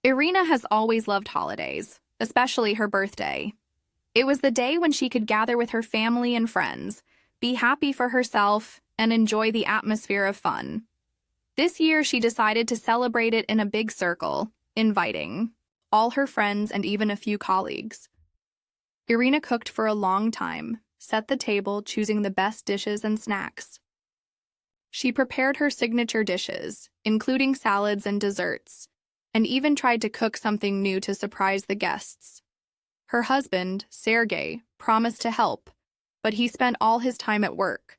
Irina has always loved holidays, especially her birthday. It was the day when she could gather with her family and friends, be happy for herself, and enjoy the atmosphere of fun. This year, she decided to celebrate it in a big circle, inviting all her friends and even a few colleagues. Irina cooked for a long time, set the table, choosing the best dishes and snacks. She prepared her signature dishes, including salads and desserts, and even tried to cook something new to surprise the guests. Her husband, Sergei, promised to help, but he spent all his time at work,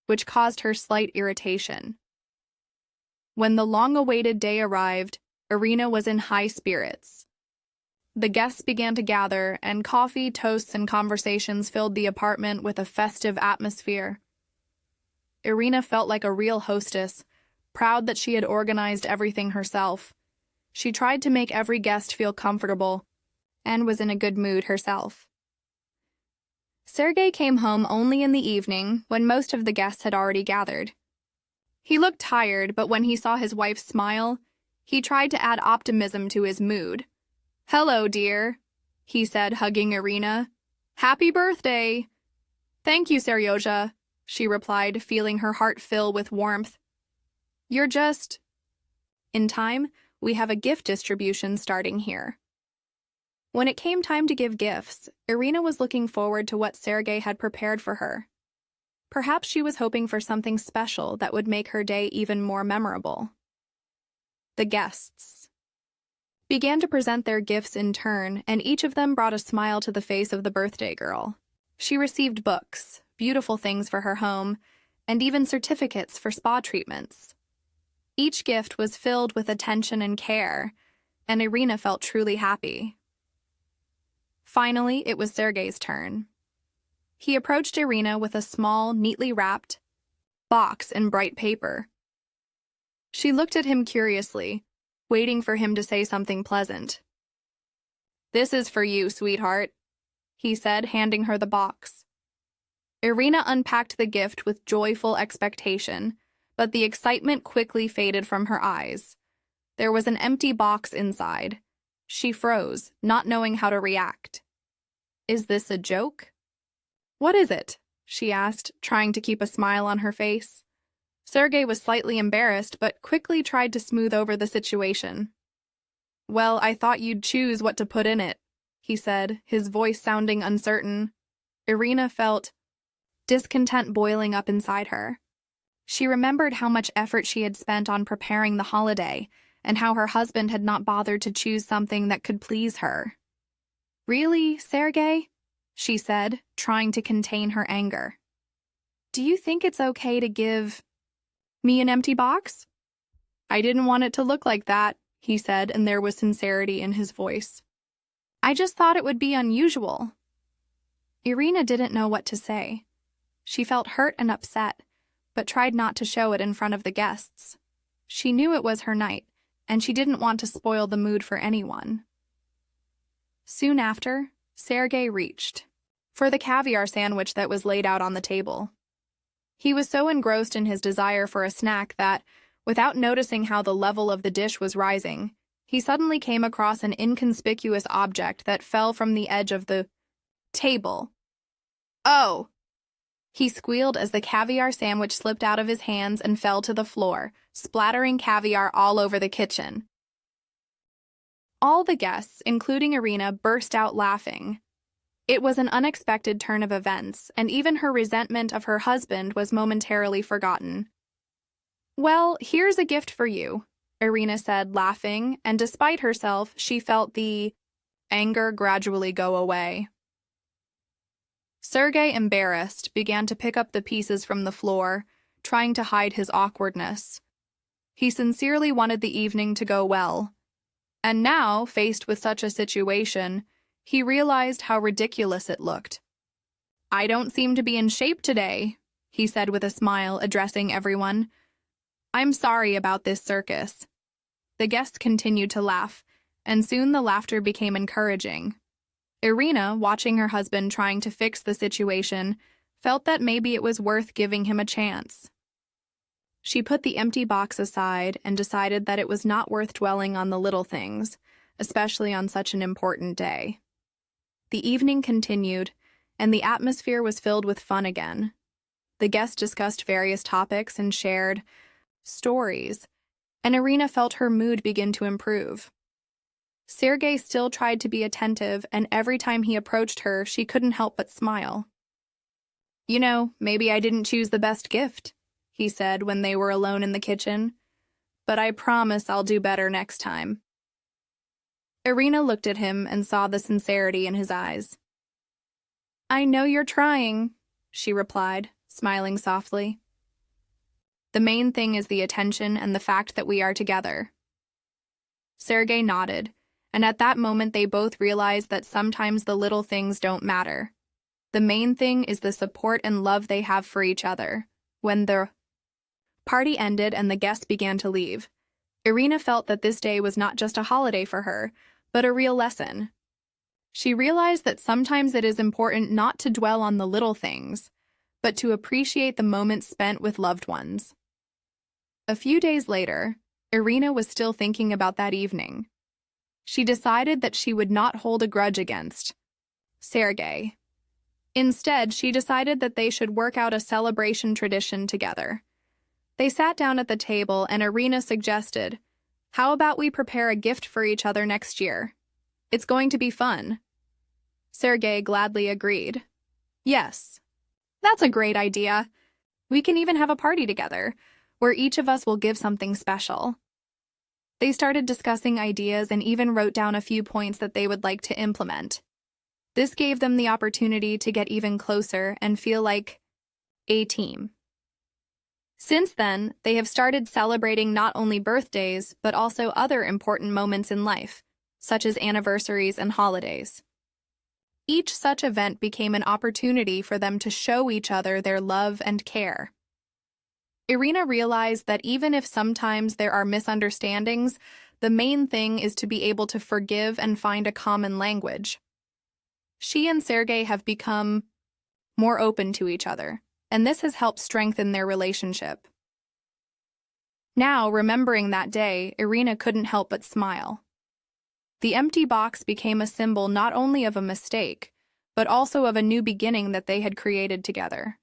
which caused her slight irritation. When the long-awaited day arrived, Irina was in high spirits. The guests began to gather, and coffee, toasts, and conversations filled the apartment with a festive atmosphere. Irina felt like a real hostess, proud that she had organized everything herself. She tried to make every guest feel comfortable and was in a good mood herself. Sergei came home only in the evening when most of the guests had already gathered. He looked tired, but when he saw his wife's smile, he tried to add optimism to his mood. "Hello, dear," he said, hugging Irina. "Happy birthday!" "Thank you, Seryozha," she replied, feeling her heart fill with warmth. "You're just—" In time, we have a gift distribution starting here. When it came time to give gifts, Irina was looking forward to what Sergei had prepared for her. Perhaps she was hoping for something special that would make her day even more memorable. The guests began to present their gifts in turn, and each of them brought a smile to the face of the birthday girl. She received books, beautiful things for her home, and even certificates for spa treatments. Each gift was filled with attention and care, and Irina felt truly happy. Finally, it was Sergei's turn. He approached Irina with a small, neatly wrapped box in bright paper. She looked at him curiously, waiting for him to say something pleasant. "This is for you, sweetheart," he said, handing her the box. Irina unpacked the gift with joyful expectation, but the excitement quickly faded from her eyes. There was an empty box inside. She froze, not knowing how to react. "Is this a joke?" "What is it?" she asked, trying to keep a smile on her face. Sergei was slightly embarrassed, but quickly tried to smooth over the situation. "Well, I thought you'd choose what to put in it," he said, his voice sounding uncertain. Irina felt discontent boiling up inside her. She remembered how much effort she had spent on preparing the holiday, and how her husband had not bothered to choose something that could please her. "Really, Sergei?" she said, trying to contain her anger. "Do you think it's okay to give me an empty box?" "I didn't want it to look like that," he said, and there was sincerity in his voice. "I just thought it would be unusual." Irina didn't know what to say. She felt hurt and upset, but tried not to show it in front of the guests. She knew it was her night, and she didn't want to spoil the mood for anyone. Soon after, Sergei reached for the caviar sandwich that was laid out on the table. He was so engrossed in his desire for a snack that, without noticing how the level of the dish was rising, he suddenly came across an inconspicuous object that fell from the edge of the table. "Oh!" he squealed as the caviar sandwich slipped out of his hands and fell to the floor, splattering caviar all over the kitchen. All the guests, including Irina, burst out laughing. It was an unexpected turn of events, and even her resentment of her husband was momentarily forgotten. "Well, here's a gift for you," Irina said, laughing, and despite herself, she felt the anger gradually go away. Sergei, embarrassed, began to pick up the pieces from the floor, trying to hide his awkwardness. He sincerely wanted the evening to go well. And now, faced with such a situation, he realized how ridiculous it looked. "I don't seem to be in shape today," he said with a smile, addressing everyone. "I'm sorry about this circus." The guests continued to laugh, and soon the laughter became encouraging. Irina, watching her husband trying to fix the situation, felt that maybe it was worth giving him a chance. She put the empty box aside and decided that it was not worth dwelling on the little things, especially on such an important day. The evening continued, and the atmosphere was filled with fun again. The guests discussed various topics and shared stories, and Irina felt her mood begin to improve. Sergei still tried to be attentive, and every time he approached her, she couldn't help but smile. "You know, maybe I didn't choose the best gift," he said when they were alone in the kitchen, "but I promise I'll do better next time." Irina looked at him and saw the sincerity in his eyes. "I know you're trying," she replied, smiling softly. "The main thing is the attention and the fact that we are together." Sergei nodded, and at that moment they both realized that sometimes the little things don't matter. The main thing is the support and love they have for each other. When the party ended and the guests began to leave, Irina felt that this day was not just a holiday for her, but a real lesson. She realized that sometimes it is important not to dwell on the little things, but to appreciate the moments spent with loved ones. A few days later, Irina was still thinking about that evening. She decided that she would not hold a grudge against Sergei. Instead, she decided that they should work out a celebration tradition together. They sat down at the table and Irina suggested, "How about we prepare a gift for each other next year? It's going to be fun." Sergei gladly agreed. "Yes, that's a great idea. We can even have a party together, where each of us will give something special." They started discussing ideas and even wrote down a few points that they would like to implement. This gave them the opportunity to get even closer and feel like a team. Since then, they have started celebrating not only birthdays, but also other important moments in life, such as anniversaries and holidays. Each such event became an opportunity for them to show each other their love and care. Irina realized that even if sometimes there are misunderstandings, the main thing is to be able to forgive and find a common language. She and Sergei have become more open to each other, and this has helped strengthen their relationship. Now, remembering that day, Irina couldn't help but smile. The empty box became a symbol not only of a mistake, but also of a new beginning that they had created together.